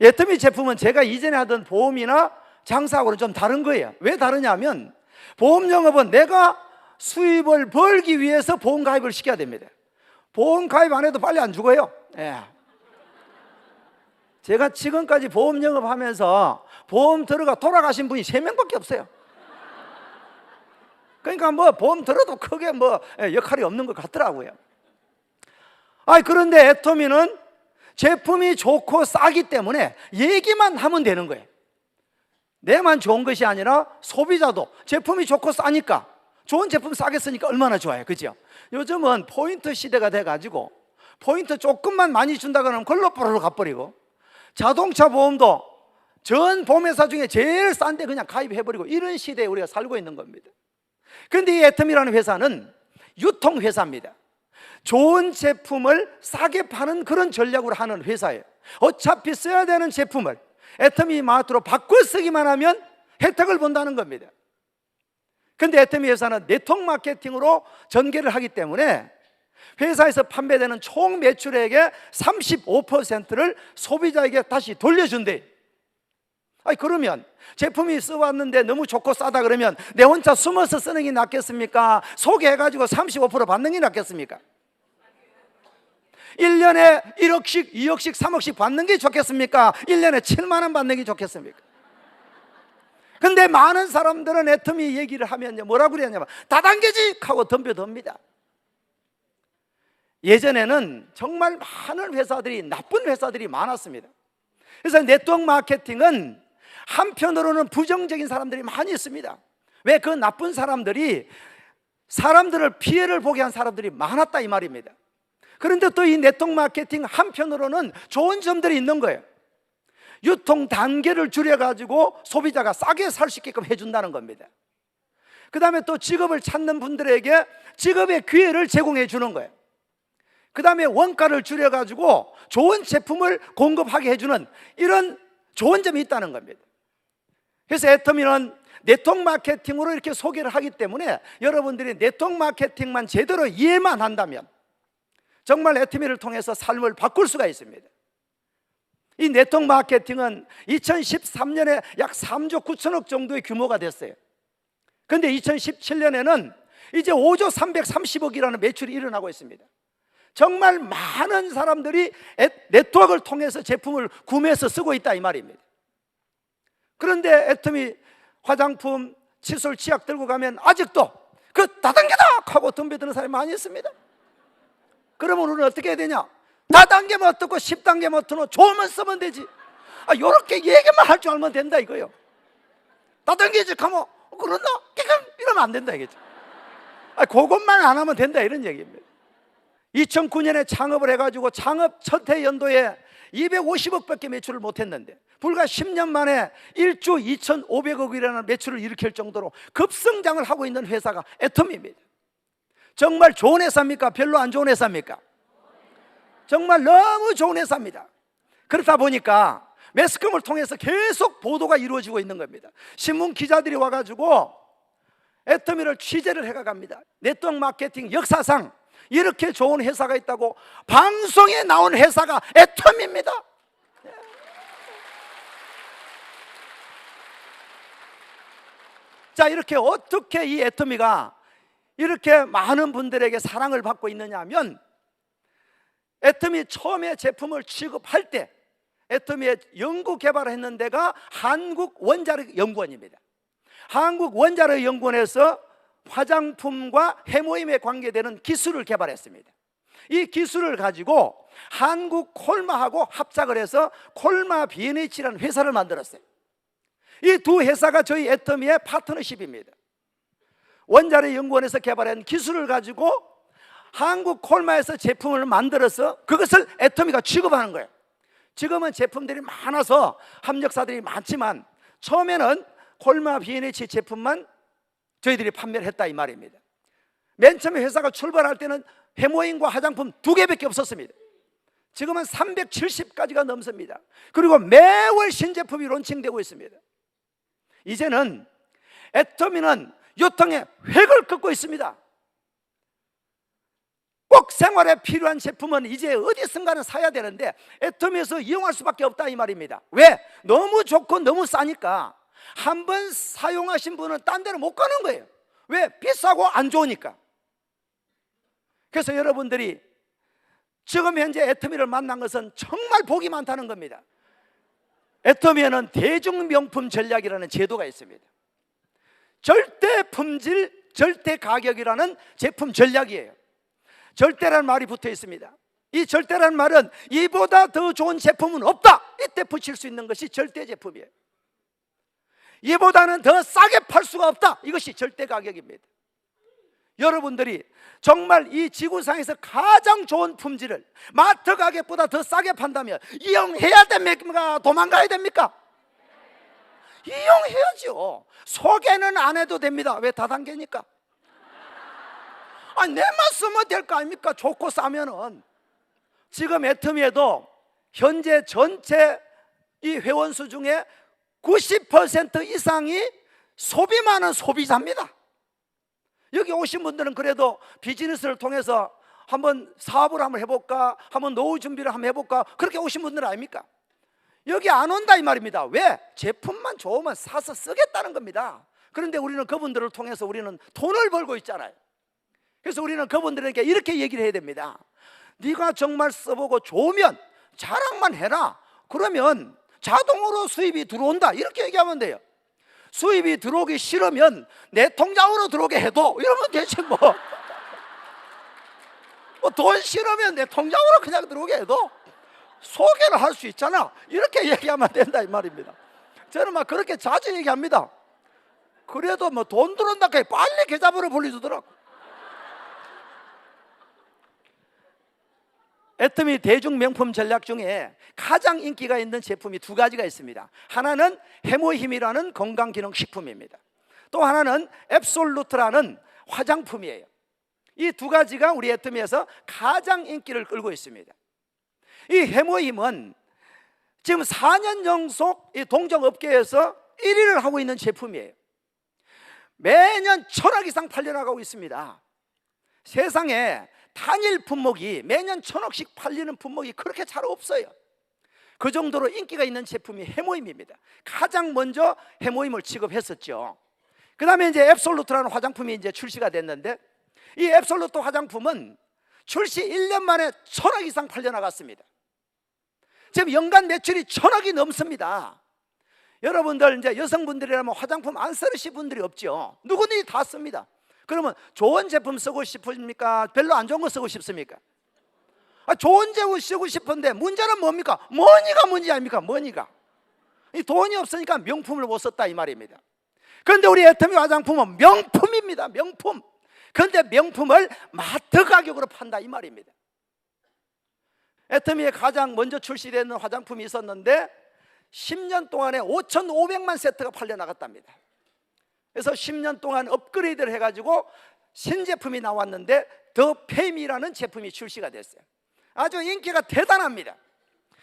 애터미 제품은 제가 이전에 하던 보험이나 장사하고는 좀 다른 거예요. 왜 다르냐면 보험 영업은 내가 수입을 벌기 위해서 보험 가입을 시켜야 됩니다. 보험 가입 안 해도 빨리 안 죽어요. 예. 제가 지금까지 보험 영업하면서 보험 들어가 돌아가신 분이 3명밖에 없어요. 그러니까 뭐 보험 들어도 크게 뭐 역할이 없는 것 같더라고요. 그런데 애터미는 제품이 좋고 싸기 때문에 얘기만 하면 되는 거예요. 내만 좋은 것이 아니라 소비자도 제품이 좋고 싸니까, 좋은 제품 싸게 쓰니까 얼마나 좋아요, 그죠? 요즘은 포인트 시대가 돼가지고 포인트 조금만 많이 준다 그러면 그걸로 뽀로로 가버리고, 자동차 보험도 전 보험회사 중에 제일 싼데 그냥 가입해버리고, 이런 시대에 우리가 살고 있는 겁니다. 그런데 이 애터미라는 회사는 유통회사입니다. 좋은 제품을 싸게 파는 그런 전략으로 하는 회사예요. 어차피 써야 되는 제품을 애터미 마트로 바꿔 쓰기만 하면 혜택을 본다는 겁니다. 그런데 애터미 회사는 네트워크 마케팅으로 전개를 하기 때문에 회사에서 판매되는 총 매출액의 35%를 소비자에게 다시 돌려준대. 그러면 제품이 써왔는데 너무 좋고 싸다 그러면 내 혼자 숨어서 쓰는 게 낫겠습니까? 소개해가지고 35% 받는 게 낫겠습니까? 1년에 1억씩, 2억씩, 3억씩 받는 게 좋겠습니까? 1년에 7만 원 받는 게 좋겠습니까? 근데 많은 사람들은 애터미 얘기를 하면 뭐라고 그러냐면 다단계직 하고 덤벼듭니다. 예전에는 정말 많은 회사들이, 나쁜 회사들이 많았습니다. 그래서 네트워크 마케팅은 한편으로는 부정적인 사람들이 많이 있습니다. 왜? 그 나쁜 사람들이 사람들을 피해를 보게 한 사람들이 많았다 이 말입니다. 그런데 또 이 네트워크 마케팅 한편으로는 좋은 점들이 있는 거예요. 유통 단계를 줄여가지고 소비자가 싸게 살 수 있게끔 해준다는 겁니다. 그 다음에 또 직업을 찾는 분들에게 직업의 기회를 제공해 주는 거예요. 그 다음에 원가를 줄여가지고 좋은 제품을 공급하게 해주는 이런 좋은 점이 있다는 겁니다. 그래서 애터미는 네트워크 마케팅으로 이렇게 소개를 하기 때문에 여러분들이 네트워크 마케팅만 제대로 이해만 한다면 정말 애터미를 통해서 삶을 바꿀 수가 있습니다. 이 네트워크 마케팅은 2013년에 약 3조 9천억 정도의 규모가 됐어요. 그런데 2017년에는 이제 5조 330억이라는 매출이 일어나고 있습니다. 정말 많은 사람들이 네트워크를 통해서 제품을 구매해서 쓰고 있다 이 말입니다. 그런데 애터미 화장품, 칫솔, 치약 들고 가면 아직도 그 다단계다 하고 덤벼드는 사람이 많이 있습니다. 그러면 우리는 어떻게 해야 되냐? 다단계면 어떻고 10단계면 어떻노? 좋으면 쓰면 되지. 요렇게 얘기만 할 줄 알면 된다 이거요. 다단계지 하면 그런다? 이러면 안 된다 이거죠. 그것만 안 하면 된다 이런 얘기입니다. 2009년에 창업을 해가지고 창업 첫 해 연도에 250억밖에 매출을 못했는데 불과 10년 만에 1조 2,500억이라는 매출을 일으킬 정도로 급성장을 하고 있는 회사가 애터미입니다. 정말 좋은 회사입니까? 별로 안 좋은 회사입니까? 정말 너무 좋은 회사입니다. 그렇다 보니까 매스컴을 통해서 계속 보도가 이루어지고 있는 겁니다. 신문 기자들이 와가지고 애터미를 취재를 해갑니다. 네트워크 마케팅 역사상 이렇게 좋은 회사가 있다고 방송에 나온 회사가 애터미입니다. 자, 이렇게 어떻게 이 애터미가 이렇게 많은 분들에게 사랑을 받고 있느냐 하면 애터미 처음에 제품을 취급할 때 애터미의 연구 개발을 했는 데가 한국원자력연구원입니다. 한국원자력연구원에서 화장품과 해모임에 관계되는 기술을 개발했습니다. 이 기술을 가지고 한국 콜마하고 합작을 해서 콜마 B&H라는 회사를 만들었어요. 이 두 회사가 저희 애터미의 파트너십입니다. 원자력연구원에서 개발한 기술을 가지고 한국 콜마에서 제품을 만들어서 그것을 애터미가 취급하는 거예요. 지금은 제품들이 많아서 협력사들이 많지만 처음에는 콜마 B&H 제품만 저희들이 판매를 했다 이 말입니다. 맨 처음에 회사가 출발할 때는 해모임과 화장품 2개밖에 없었습니다. 지금은 370가지가 넘습니다. 그리고 매월 신제품이 론칭되고 있습니다. 이제는 애터미는 유통의 획을 긋고 있습니다. 꼭 생활에 필요한 제품은 이제 어디선가는 사야 되는데 애터미에서 이용할 수밖에 없다 이 말입니다. 왜? 너무 좋고 너무 싸니까 한 번 사용하신 분은 딴 데는 못 가는 거예요. 왜? 비싸고 안 좋으니까. 그래서 여러분들이 지금 현재 애터미를 만난 것은 정말 복이 많다는 겁니다. 애터미에는 대중명품 전략이라는 제도가 있습니다. 절대 품질, 절대 가격이라는 제품 전략이에요. 절대라는 말이 붙어 있습니다. 이 절대라는 말은 이보다 더 좋은 제품은 없다, 이때 붙일 수 있는 것이 절대 제품이에요. 이보다는 더 싸게 팔 수가 없다, 이것이 절대 가격입니다. 여러분들이 정말 이 지구상에서 가장 좋은 품질을 마트 가격보다 더 싸게 판다면 이용해야 됩니까? 도망가야 됩니까? 이용해야죠. 소개는 안 해도 됩니다. 왜? 다단계니까. 내만 쓰면 될 거 아닙니까? 좋고 싸면은. 지금 애터미에도 현재 전체 이 회원수 중에 90% 이상이 소비 많은 소비자입니다. 여기 오신 분들은 그래도 비즈니스를 통해서 한번 사업을 한번 해볼까, 한번 노후 준비를 한번 해볼까, 그렇게 오신 분들 아닙니까? 여기 안 온다 이 말입니다. 왜? 제품만 좋으면 사서 쓰겠다는 겁니다. 그런데 우리는 그분들을 통해서 우리는 돈을 벌고 있잖아요. 그래서 우리는 그분들에게 이렇게 얘기를 해야 됩니다. 네가 정말 써보고 좋으면 자랑만 해라. 그러면 자동으로 수입이 들어온다, 이렇게 얘기하면 돼요. 수입이 들어오기 싫으면 내 통장으로 들어오게 해도, 이러면 되지 뭐. 돈 싫으면 내 통장으로 그냥 들어오게 해도 소개를 할 수 있잖아, 이렇게 얘기하면 된다 이 말입니다. 저는 막 그렇게 자주 얘기합니다. 그래도 뭐 돈 들어온다 해 빨리 계좌번호 불러주더라고. 애터미 대중 명품 전략 중에 가장 인기가 있는 제품이 두 가지가 있습니다. 하나는 해모힘이라는 건강기능식품입니다. 또 하나는 앱솔루트라는 화장품이에요. 이 두 가지가 우리 애터미에서 가장 인기를 끌고 있습니다. 이 해모힘은 지금 4년 연속 이 동종업계에서 1위를 하고 있는 제품이에요. 매년 1000억 이상 팔려나가고 있습니다. 세상에 단일 품목이 매년 1000억씩 팔리는 품목이 그렇게 잘 없어요. 그 정도로 인기가 있는 제품이 해모힘입니다. 가장 먼저 해모힘을 취급했었죠. 그 다음에 이제 앱솔루트라는 화장품이 이제 출시가 됐는데, 이 앱솔루트 화장품은 출시 1년 만에 1000억 이상 팔려나갔습니다. 지금 연간 매출이 1000억이 넘습니다. 여러분들 이제 여성분들이라면 화장품 안 쓰시는 분들이 없죠. 누구든지 다 씁니다. 그러면 좋은 제품 쓰고 싶습니까? 별로 안 좋은 거 쓰고 싶습니까? 좋은 제품 쓰고 싶은데 문제는 뭡니까? 머니가 문제 아닙니까? 머니가. 이 돈이 없으니까 명품을 못 썼다 이 말입니다. 그런데 우리 애터미 화장품은 명품입니다. 명품. 그런데 명품을 마트 가격으로 판다 이 말입니다. 애터미에 가장 먼저 출시되는 화장품이 있었는데 10년 동안에 5,500만 세트가 팔려나갔답니다. 그래서 10년 동안 업그레이드를 해가지고 신제품이 나왔는데 더 페임이라는 제품이 출시가 됐어요. 아주 인기가 대단합니다.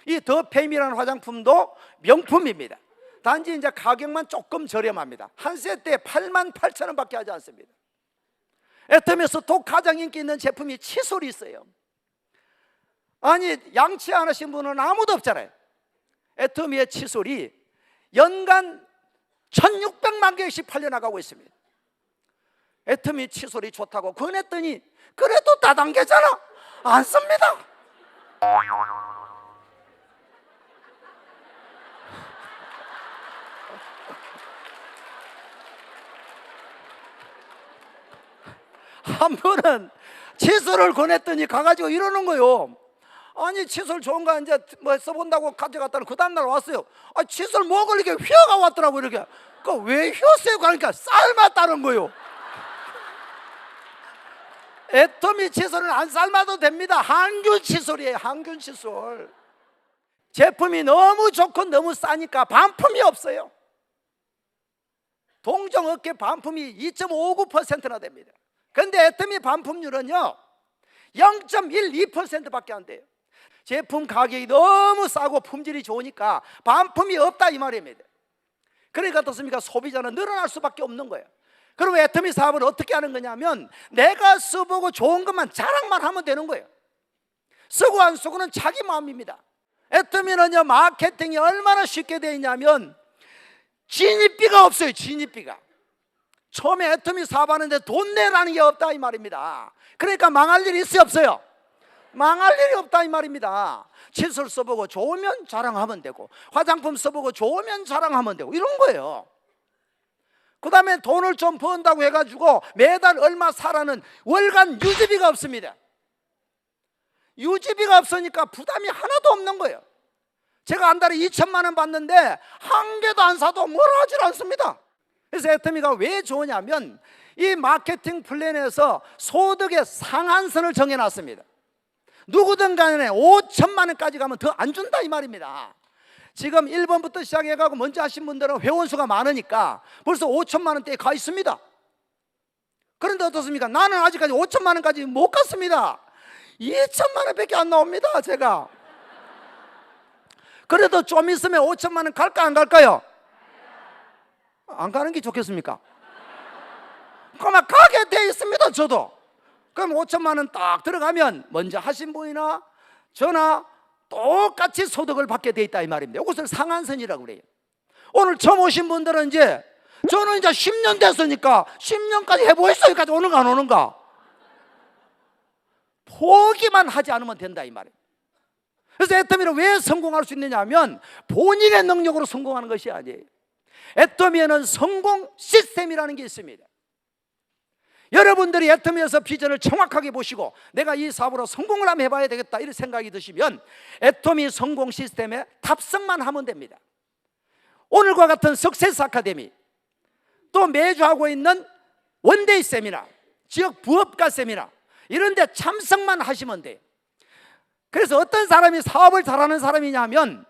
이 더 페임이라는 화장품도 명품입니다. 단지 이제 가격만 조금 저렴합니다. 한 세트에 88,000원밖에 하지 않습니다. 애터미에서 또 가장 인기 있는 제품이 칫솔이 있어요. 아니 양치 안 하신 분은 아무도 없잖아요. 애터미의 칫솔이 연간 1600만 개씩 팔려나가고 있습니다. 애터미 칫솔이 좋다고 권했더니 그래도 다단계잖아, 안 씁니다. 한 번은 칫솔을 권했더니 가가지고 이러는 거요. 아니 칫솔 좋은 거 이제 뭐 써본다고 가져갔다는 그 다음날 왔어요. 칫솔 먹을 이렇게 휘어가 왔더라고. 이렇게 왜 휘었어요? 그러니까 삶았다는 거요. 애터미 칫솔은 안 삶아도 됩니다. 항균 칫솔이에요. 항균 칫솔. 제품이 너무 좋고 너무 싸니까 반품이 없어요. 동종업계 반품이 2.59%나 됩니다. 그런데 애터미 반품률은요 0.12%밖에 안 돼요. 제품 가격이 너무 싸고 품질이 좋으니까 반품이 없다 이 말입니다. 그러니까 어떻습니까? 소비자는 늘어날 수밖에 없는 거예요. 그러면 애터미 사업을 어떻게 하는 거냐면 내가 써보고 좋은 것만 자랑만 하면 되는 거예요. 쓰고 안 쓰고는 자기 마음입니다. 애터미는요, 마케팅이 얼마나 쉽게 되어 있냐면 진입비가 없어요. 진입비가. 처음에 애터미 사업하는데 돈 내라는 게 없다 이 말입니다. 그러니까 망할 일이 있어요, 없어요? 망할 일이 없다 이 말입니다. 칫솔 써보고 좋으면 자랑하면 되고, 화장품 써보고 좋으면 자랑하면 되고, 이런 거예요. 그 다음에 돈을 좀 번다고 해가지고 매달 얼마 사라는 월간 유지비가 없습니다. 유지비가 없으니까 부담이 하나도 없는 거예요. 제가 한 달에 2천만 원 받는데 한 개도 안 사도 뭐라 하질 않습니다. 그래서 애터미가 왜 좋으냐면 이 마케팅 플랜에서 소득의 상한선을 정해놨습니다. 누구든 간에 5천만 원까지 가면 더 안 준다 이 말입니다. 지금 1번부터 시작해가고 먼저 하신 분들은 회원수가 많으니까 벌써 5천만 원대에 가 있습니다. 그런데 어떻습니까? 나는 아직까지 5천만 원까지 못 갔습니다. 2천만 원밖에 안 나옵니다 제가. 그래도 좀 있으면 5천만 원 갈까 안 갈까요? 안 가는 게 좋겠습니까? 그만 가게 돼 있습니다 저도. 그럼 5천만 원 딱 들어가면 먼저 하신 분이나 저나 똑같이 소득을 받게 돼 있다 이 말입니다. 이것을 상한선이라고 그래요. 오늘 처음 오신 분들은 이제 저는 이제 10년 됐으니까 10년까지 해보겠어요. 여기까지 오는가 안 오는가? 포기만 하지 않으면 된다 이 말이에요. 그래서 애터미는 왜 성공할 수 있느냐 하면 본인의 능력으로 성공하는 것이 아니에요. 애터미에는 성공 시스템이라는 게 있습니다. 여러분들이 애터미에서 비전을 정확하게 보시고 내가 이 사업으로 성공을 한번 해봐야 되겠다 이런 생각이 드시면 애터미 성공 시스템에 탑승만 하면 됩니다. 오늘과 같은 석세스 아카데미, 또 매주 하고 있는 원데이 세미나, 지역 부업가 세미나 이런 데 참석만 하시면 돼요. 그래서 어떤 사람이 사업을 잘하는 사람이냐 하면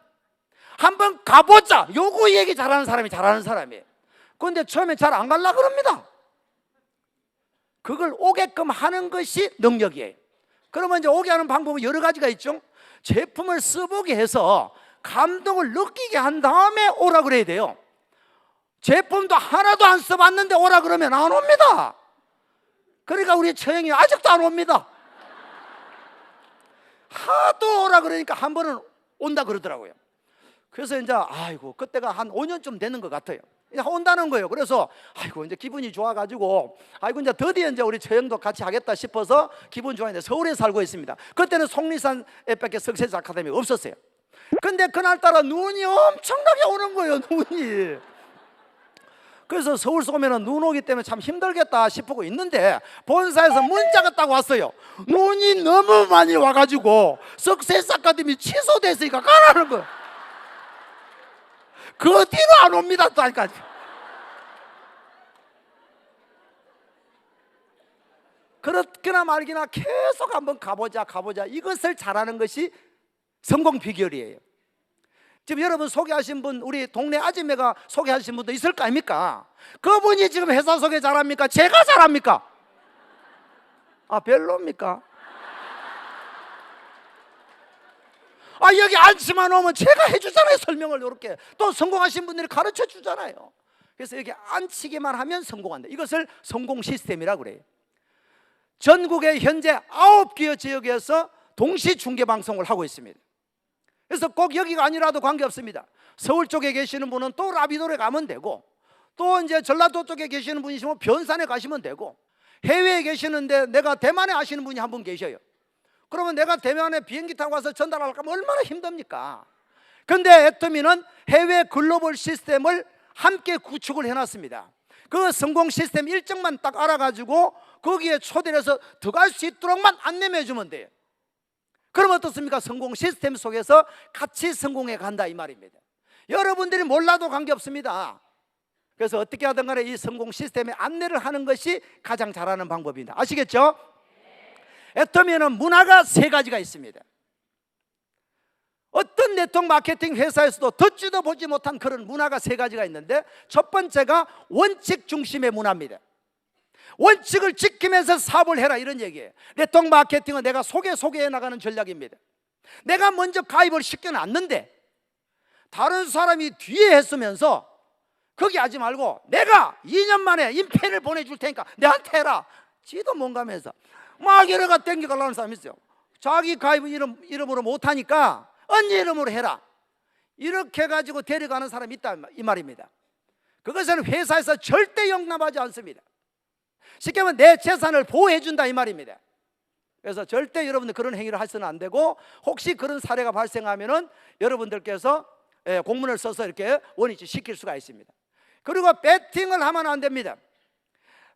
한번 가보자, 요거 얘기 잘하는 사람이 잘하는 사람이에요. 그런데 처음에 잘 안 가려고 그럽니다. 그걸 오게끔 하는 것이 능력이에요. 그러면 이제 오게 하는 방법은 여러 가지가 있죠. 제품을 써보게 해서 감동을 느끼게 한 다음에 오라 그래야 돼요. 제품도 하나도 안 써봤는데 오라 그러면 안 옵니다. 그러니까 우리 처형이 아직도 안 옵니다. 하도 오라 그러니까 한 번은 온다 그러더라고요. 그래서 이제 아이고 그때가 한 5년쯤 되는 것 같아요. 온다는 거예요. 그래서 아이고 이제 기분이 좋아가지고 아이고 이제 드디어 이제 우리 처형도 같이 하겠다 싶어서 기분 좋아했는데 서울에 살고 있습니다. 그때는 속리산에밖에 석세스 아카데미가 없었어요. 근데 그날따라 눈이 엄청나게 오는 거예요. 눈이. 그래서 서울서 오면 눈 오기 때문에 참 힘들겠다 싶고 있는데 본사에서 문자가 딱 왔어요. 눈이 너무 많이 와가지고 석세스 아카데미 취소됐으니까 가라는 거예요. 그 뒤로 안 옵니다 또 아직까지. 그렇게나 말기나 계속 한번 가보자 이것을 잘하는 것이 성공 비결이에요. 지금 여러분 소개하신 분, 우리 동네 아줌매가 소개하신 분도 있을 거 아닙니까? 그분이 지금 회사 소개 잘합니까? 제가 잘합니까? 아 별로입니까? 아 여기 앉지만 오면 제가 해주잖아요. 설명을 이렇게 또 성공하신 분들이 가르쳐 주잖아요. 그래서 여기 앉히기만 하면 성공한다. 이것을 성공 시스템이라고 그래요. 전국에 현재 9개 지역에서 동시 중계 방송을 하고 있습니다. 그래서 꼭 여기가 아니라도 관계없습니다. 서울 쪽에 계시는 분은 또 라비도에 가면 되고, 또 이제 전라도 쪽에 계시는 분이시면 변산에 가시면 되고, 해외에 계시는데 내가 대만에 아시는 분이 한 분 계셔요. 그러면 내가 대만에 비행기 타고 가서 전달할까 하면 얼마나 힘듭니까? 그런데 애터미는 해외 글로벌 시스템을 함께 구축을 해놨습니다. 그 성공 시스템 일정만 딱 알아가지고 거기에 초대를 해서 들어갈 수 있도록만 안내해 주면 돼요. 그럼 어떻습니까? 성공 시스템 속에서 같이 성공해 간다 이 말입니다. 여러분들이 몰라도 관계없습니다. 그래서 어떻게 하든 간에 이 성공 시스템에 안내를 하는 것이 가장 잘하는 방법입니다. 아시겠죠? 애터미에는 문화가 3가지가 있습니다. 어떤 네트워크 마케팅 회사에서도 듣지도 보지 못한 그런 문화가 3가지가 있는데, 첫 번째가 원칙 중심의 문화입니다. 원칙을 지키면서 사업을 해라 이런 얘기예요. 네트워크 마케팅은 내가 소개해 나가는 전략입니다. 내가 먼저 가입을 시켜놨는데 다른 사람이 뒤에 했으면서 거기 하지 말고 내가 2년 만에 인패를 보내줄 테니까 내한테 해라. 지도 뭔가면서 막 여러가 땡겨가려는 사람이 있어요. 자기 가입 이름으로 못하니까 언니 이름으로 해라. 이렇게 해가지고 데려가는 사람이 있다 이 말입니다. 그것은 회사에서 절대 용납하지 않습니다. 쉽게 말하면 내 재산을 보호해 준다 이 말입니다. 그래서 절대 여러분들 그런 행위를 하셔는 안 되고, 혹시 그런 사례가 발생하면은 여러분들께서 공문을 써서 이렇게 원위치 시킬 수가 있습니다. 그리고 배팅을 하면 안 됩니다.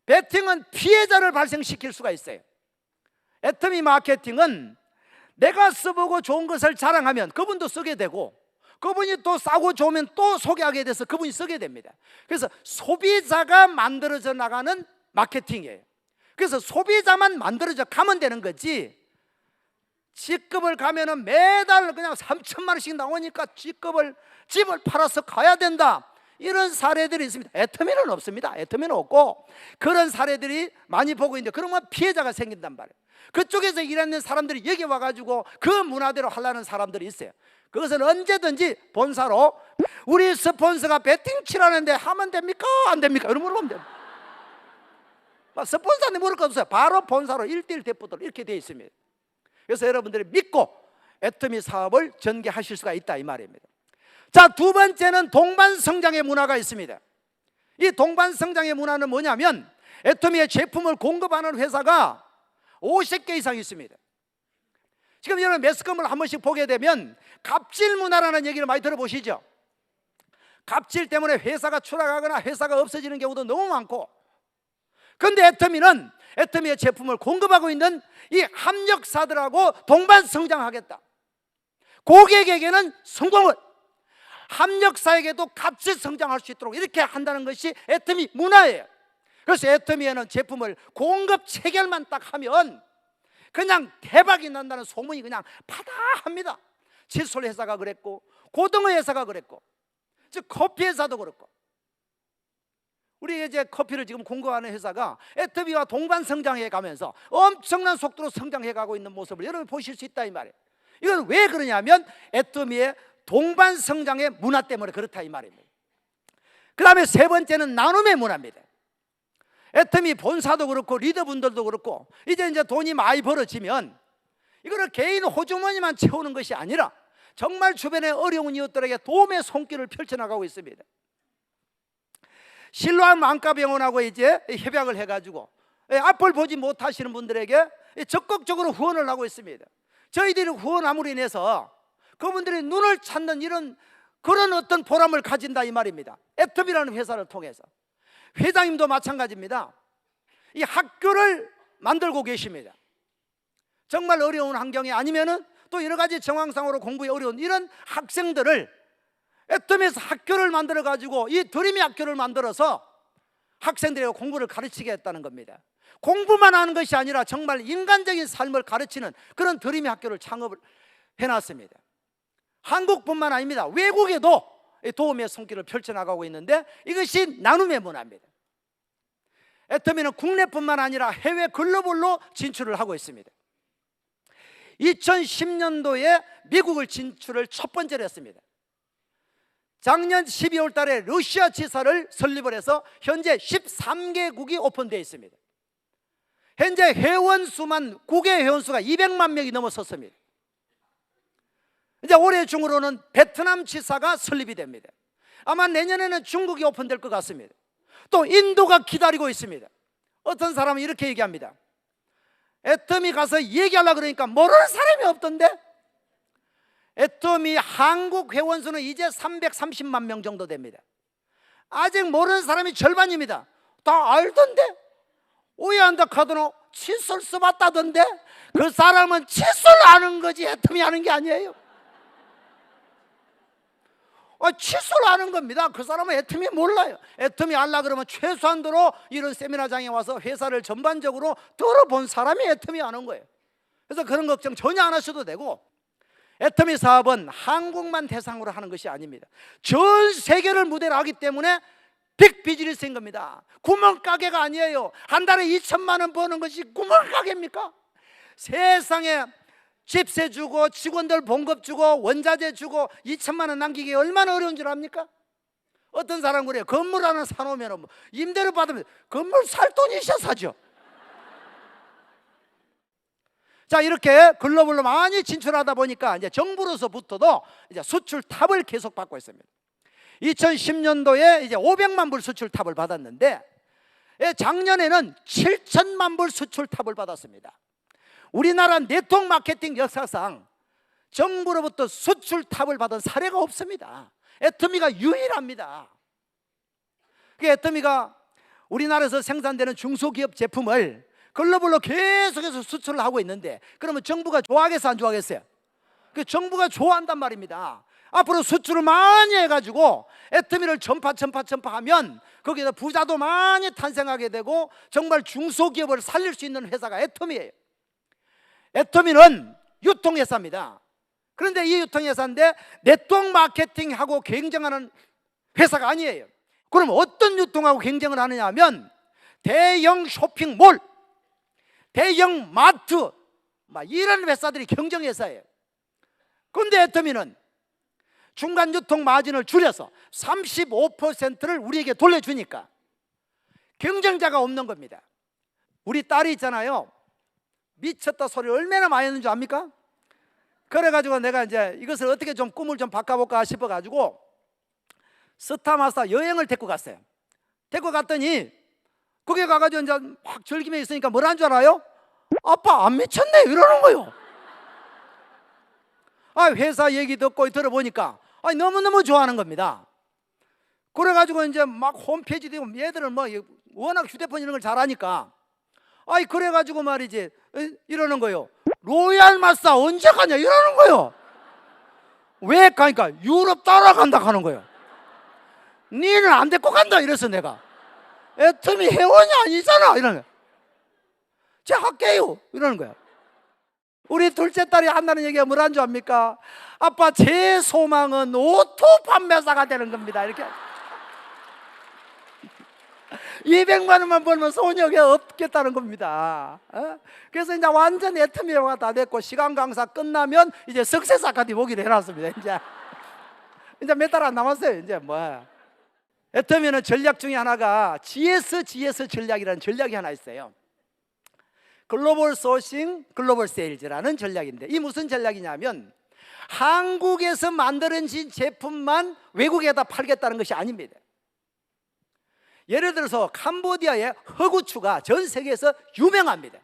배팅은 피해자를 발생시킬 수가 있어요. 애터미 마케팅은 내가 써보고 좋은 것을 자랑하면 그분도 쓰게 되고, 그분이 또 싸고 좋으면 또 소개하게 돼서 그분이 쓰게 됩니다. 그래서 소비자가 만들어져 나가는 마케팅이에요. 그래서 소비자만 만들어져 가면 되는 거지, G급을 가면은 매달 그냥 3천만 원씩 나오니까 집을 팔아서 가야 된다, 이런 사례들이 있습니다. 애터미는 없습니다. 애터미는 없고, 그런 사례들이 많이 보고 있는데, 그러면 피해자가 생긴단 말이에요. 그쪽에서 일하는 사람들이 여기 와가지고 그 문화대로 하려는 사람들이 있어요. 그것은 언제든지 본사로 우리 스폰서가 배팅 치라는데 하면 됩니까? 안 됩니까? 이런 물어보면 됩니다. 스폰서한테 물을 거 없어요. 바로 본사로 1:1 대표들 이렇게 되어 있습니다. 그래서 여러분들이 믿고 애터미 사업을 전개하실 수가 있다 이 말입니다. 자, 두 번째는 동반성장의 문화가 있습니다. 이 동반성장의 문화는 뭐냐면, 애터미의 제품을 공급하는 회사가 50개 이상 있습니다. 지금 여러분 매스컴을 한 번씩 보게 되면 갑질 문화라는 얘기를 많이 들어보시죠. 갑질 때문에 회사가 추락하거나 회사가 없어지는 경우도 너무 많고, 그런데 애터미는 애터미의 제품을 공급하고 있는 이 합력사들하고 동반성장하겠다, 고객에게는 성공을, 합력사에게도 같이 성장할 수 있도록 이렇게 한다는 것이 애터미 문화예요. 그래서 애터미에는 제품을 공급 체결만 딱 하면 그냥 대박이 난다는 소문이 그냥 파다합니다. 칫솔 회사가 그랬고, 고등어 회사가 그랬고, 즉 커피 회사도 그렇고, 우리 이제 커피를 지금 공급하는 회사가 애터미와 동반 성장해 가면서 엄청난 속도로 성장해 가고 있는 모습을 여러분 보실 수 있다 이 말이에요. 이건 왜 그러냐면 애터미의 동반 성장의 문화 때문에 그렇다 이 말입니다. 그 다음에 세 번째는 나눔의 문화입니다. 애터미 본사도 그렇고 리더분들도 그렇고, 이제 돈이 많이 벌어지면 이거를 개인 호주머니만 채우는 것이 아니라 정말 주변의 어려운 이웃들에게 도움의 손길을 펼쳐나가고 있습니다. 실로암 안과병원하고 이제 협약을 해가지고 앞을 보지 못하시는 분들에게 적극적으로 후원을 하고 있습니다. 저희들이 후원함으로 인해서 그분들이 눈을 찾는 그런 어떤 보람을 가진다 이 말입니다. 애터미라는 회사를 통해서. 회장님도 마찬가지입니다. 이 학교를 만들고 계십니다. 정말 어려운 환경에, 아니면은 또 여러 가지 정황상으로 공부에 어려운 이런 학생들을 애터미에서 학교를 만들어 가지고 이 드림의 학교를 만들어서 학생들에게 공부를 가르치게 했다는 겁니다. 공부만 하는 것이 아니라 정말 인간적인 삶을 가르치는 그런 드림의 학교를 창업을 해놨습니다. 한국뿐만 아닙니다. 외국에도 도움의 손길을 펼쳐나가고 있는데, 이것이 나눔의 문화입니다. 애터미는 국내뿐만 아니라 해외 글로벌로 진출을 하고 있습니다. 2010년도에 미국을 진출을 첫 번째로 했습니다. 작년 12월 달에 러시아 지사를 설립을 해서 현재 13개국이 오픈되어 있습니다. 현재 회원수만, 국외 회원수가 200만 명이 넘어섰습니다. 이제 올해 중으로는 베트남 지사가 설립이 됩니다. 아마 내년에는 중국이 오픈될 것 같습니다. 또 인도가 기다리고 있습니다. 어떤 사람은 이렇게 얘기합니다. 애터미 가서 얘기하려고 그러니까 모르는 사람이 없던데. 애터미 한국 회원수는 이제 330만 명 정도 됩니다. 아직 모르는 사람이 절반입니다. 다 알던데. 오해한다 카드노 칫솔 써봤다던데. 그 사람은 칫솔 아는 거지 애터미 아는 게 아니에요. 칫솔 아는 겁니다. 그 사람은 애터미 몰라요. 애터미 알라 그러면 최소한도로 이런 세미나장에 와서 회사를 전반적으로 들어본 사람이 애터미 아는 거예요. 그래서 그런 걱정 전혀 안 하셔도 되고, 애터미 사업은 한국만 대상으로 하는 것이 아닙니다. 전 세계를 무대로 하기 때문에 빅 비즈니스인 겁니다. 구멍가게가 아니에요. 한 달에 2천만 원 버는 것이 구멍가게입니까? 세상에 집세 주고 직원들 봉급 주고 원자재 주고 2천만 원 남기기 얼마나 어려운 줄 압니까? 어떤 사람 그래요. 건물 하나 사놓으면 뭐 임대료 받으면 건물 살 돈이 있어 사죠. 자, 이렇게 글로벌로 많이 진출하다 보니까 이제 정부로서부터도 이제 수출 탑을 계속 받고 있습니다. 2010년도에 이제 500만 불 수출 탑을 받았는데 작년에는 7천만 불 수출 탑을 받았습니다. 우리나라 네트워크 마케팅 역사상 정부로부터 수출 탑을 받은 사례가 없습니다. 애터미가 유일합니다. 그 애터미가 우리나라에서 생산되는 중소기업 제품을 글로벌로 계속해서 수출을 하고 있는데, 그러면 정부가 좋아하겠어 안 좋아하겠어요? 그 정부가 좋아한단 말입니다. 앞으로 수출을 많이 해가지고 애터미를 전파하면 거기에다 부자도 많이 탄생하게 되고 정말 중소기업을 살릴 수 있는 회사가 애터미예요. 애터미는 유통회사입니다. 그런데 이 유통회사인데 네트워크 마케팅하고 경쟁하는 회사가 아니에요. 그럼 어떤 유통하고 경쟁을 하느냐 하면 대형 쇼핑몰, 대형 마트 이런 회사들이 경쟁회사예요. 그런데 애터미는 중간 유통 마진을 줄여서 35%를 우리에게 돌려주니까 경쟁자가 없는 겁니다. 우리 딸이 있잖아요. 미쳤다 소리 얼마나 많이 했는 줄 압니까? 그래가지고 내가 이제 이것을 어떻게 좀 꿈을 좀 바꿔볼까 싶어가지고 스타마사 여행을 데리고 갔어요. 데리고 갔더니 거기 가가지고 이제 막 즐기며 있으니까 뭐라는 줄 알아요? 아빠 안 미쳤네 이러는 거예요. 회사 얘기 듣고 들어보니까 너무너무 좋아하는 겁니다. 그래가지고 이제 막 홈페이지 되고 얘들은 뭐 워낙 휴대폰 이런 걸 잘하니까 그래가지고 말이지 이러는 거예요. 로얄 마사 언제 가냐 이러는 거예요. 왜 가니까 유럽 따라간다 하는 거예요. 니는 안 데리고 간다 이래서 내가 애터미 회원이 아니잖아 이러는 거예요. 제가 할게요 이러는 거예요. 우리 둘째 딸이 한다는 얘기가 뭐라는 줄 압니까? 아빠 제 소망은 오토 판매사가 되는 겁니다 이렇게 200만 원만 벌면 소녀가 없겠다는 겁니다. 그래서 이제 완전 애터미가 다 됐고 시간 강사 끝나면 이제 석세스 아카데미 보기로 해놨습니다. 이제 몇 달 안 남았어요. 이제 애터미는 전략 중에 하나가 GS 전략이라는 전략이 하나 있어요. 글로벌 소싱, 글로벌 세일즈라는 전략인데 이 무슨 전략이냐면 한국에서 만들어진 제품만 외국에다 팔겠다는 것이 아닙니다. 예를 들어서 캄보디아의 허구추가 전 세계에서 유명합니다.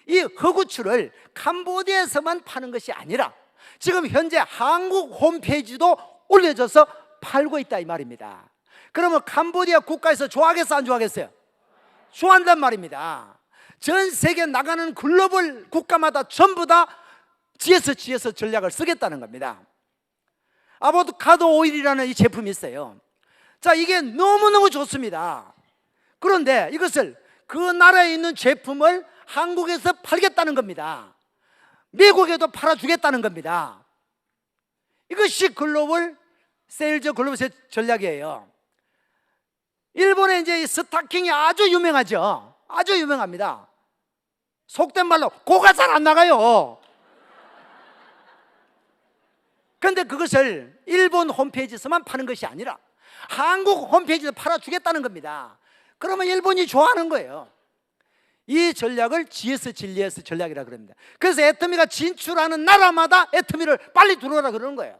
이 허구추를 캄보디아에서만 파는 것이 아니라 지금 현재 한국 홈페이지도 올려져서 팔고 있다 이 말입니다. 그러면 캄보디아 국가에서 좋아하겠어 안 좋아하겠어요? 좋아한단 말입니다. 전 세계 나가는 글로벌 국가마다 전부 다 GS 전략을 쓰겠다는 겁니다. 아보카도 오일이라는 이 제품이 있어요. 자, 이게 너무너무 좋습니다. 그런데 이것을 그 나라에 있는 제품을 한국에서 팔겠다는 겁니다. 미국에도 팔아주겠다는 겁니다. 이것이 글로벌 세일즈 글로벌 전략이에요. 일본에 이제 이 스타킹이 아주 유명하죠. 아주 유명합니다. 속된 말로 고가 잘 안 나가요. 그런데 그것을 일본 홈페이지에서만 파는 것이 아니라 한국 홈페이지에서 팔아주겠다는 겁니다. 그러면 일본이 좋아하는 거예요. 이 전략을 GS 전략이라고 그럽니다. 그래서 애터미가 진출하는 나라마다 애터미를 빨리 들어오라 그러는 거예요.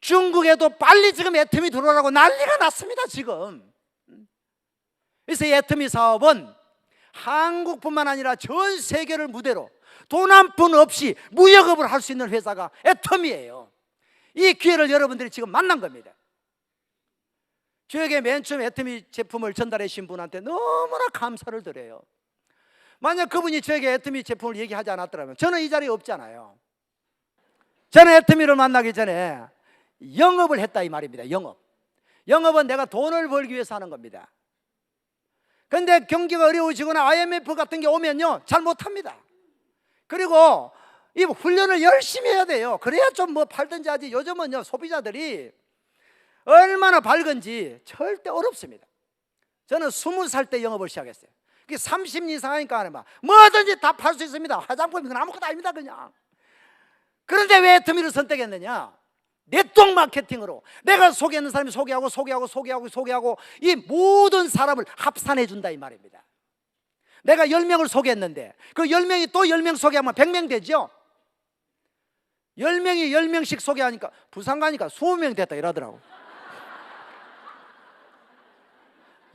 중국에도 빨리 지금 애터미 들어오라고 난리가 났습니다 지금. 그래서 이 애터미 사업은 한국뿐만 아니라 전 세계를 무대로 돈 한 푼 없이 무역업을 할 수 있는 회사가 애터미예요. 이 기회를 여러분들이 지금 만난 겁니다. 저에게 맨 처음 애터미 제품을 전달해 주신 분한테 너무나 감사를 드려요. 만약 그분이 저에게 애터미 제품을 얘기하지 않았더라면 저는 이 자리에 없잖아요. 저는 애터미를 만나기 전에 영업을 했다 이 말입니다. 영업은 내가 돈을 벌기 위해서 하는 겁니다. 그런데 경기가 어려워지거나 IMF 같은 게 오면요 잘 못합니다. 그리고 이 훈련을 열심히 해야 돼요. 그래야 좀 팔든지 하지. 요즘은요 소비자들이 얼마나 밝은지 절대 어렵습니다. 저는 20살 때 영업을 시작했어요. 그게 30년 이상 하니까 뭐든지 다 팔 수 있습니다. 화장품이 아무것도 아닙니다 그냥. 그런데 왜 애터미를 선택했느냐? 네트워크 마케팅으로 내가 소개하는 사람이 소개하고 이 모든 사람을 합산해 준다 이 말입니다. 내가 10명을 소개했는데 그 10명이 또 10명 소개하면 100명 되죠. 10명이 10명씩 소개하니까 부산 가니까 20명 됐다 이러더라고.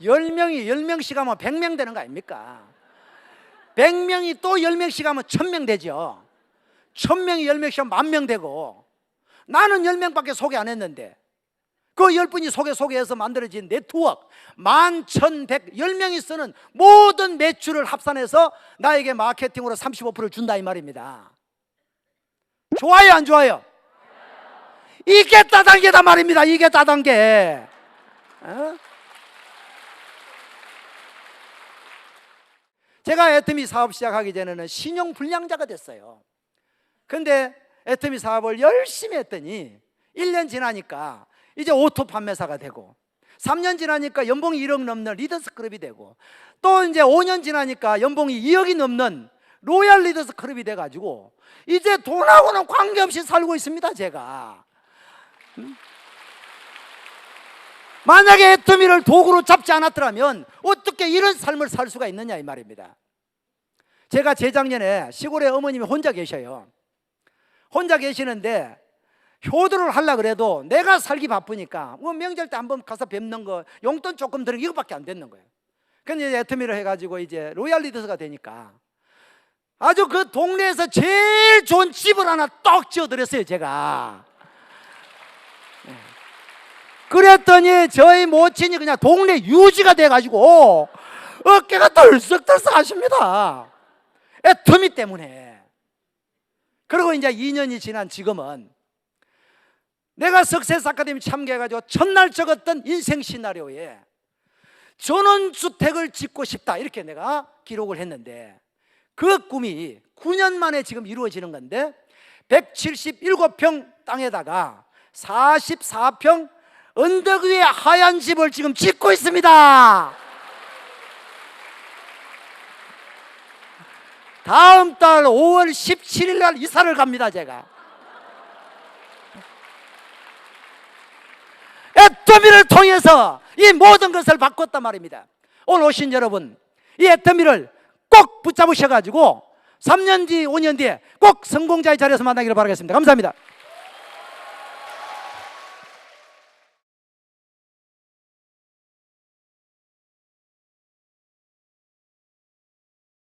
10명이 10명씩 하면 100명 되는 거 아닙니까? 100명이 또 10명씩 하면 1000명 되죠. 1000명이 10명씩 하면 10,000명 되고, 나는 10명밖에 소개 안 했는데 그 10분이 소개해서 만들어진 네트워크 11,100, 10명이 쓰는 모든 매출을 합산해서 나에게 마케팅으로 35%를 준다 이 말입니다. 좋아요 안 좋아요? 이게 다단계다 말입니다. 이게 다단계. 제가 애터미 사업 시작하기 전에는 신용불량자가 됐어요. 근데 애터미 사업을 열심히 했더니 1년 지나니까 이제 오토 판매사가 되고, 3년 지나니까 연봉이 1억 넘는 리더스 클럽이 되고, 또 이제 5년 지나니까 연봉이 2억이 넘는 로얄 리더스 클럽이 돼가지고 이제 돈하고는 관계없이 살고 있습니다. 제가 만약에 애터미를 도구로 잡지 않았더라면 어떻게 이런 삶을 살 수가 있느냐 이 말입니다. 제가 재작년에 시골에 어머님이 혼자 계셔요. 혼자 계시는데 효도를 하려고 그래도 내가 살기 바쁘니까 뭐 명절 때 한번 가서 뵙는 거, 용돈 조금 드리는 이거밖에 안 되는 거예요. 근데 이제 애터미를 해가지고 이제 로얄 리더스가 되니까 아주 그 동네에서 제일 좋은 집을 하나 떡 지어드렸어요 제가. 그랬더니 저희 모친이 그냥 동네 유지가 돼가지고 어깨가 덜썩덜썩 하십니다. 애터미 때문에. 그리고 이제 2년이 지난 지금은 내가 석세스 아카데미 참가해가지고 첫날 적었던 인생 시나리오에 전원주택을 짓고 싶다 이렇게 내가 기록을 했는데, 그 꿈이 9년 만에 지금 이루어지는 건데 177평 땅에다가 44평 언덕 위에 하얀 집을 지금 짓고 있습니다. 다음 달 5월 17일 날 이사를 갑니다. 제가 애터미를 통해서 이 모든 것을 바꿨단 말입니다. 오늘 오신 여러분, 이 애터미를 꼭 붙잡으셔가지고 3년 뒤 5년 뒤에 꼭 성공자의 자리에서 만나기를 바라겠습니다. 감사합니다.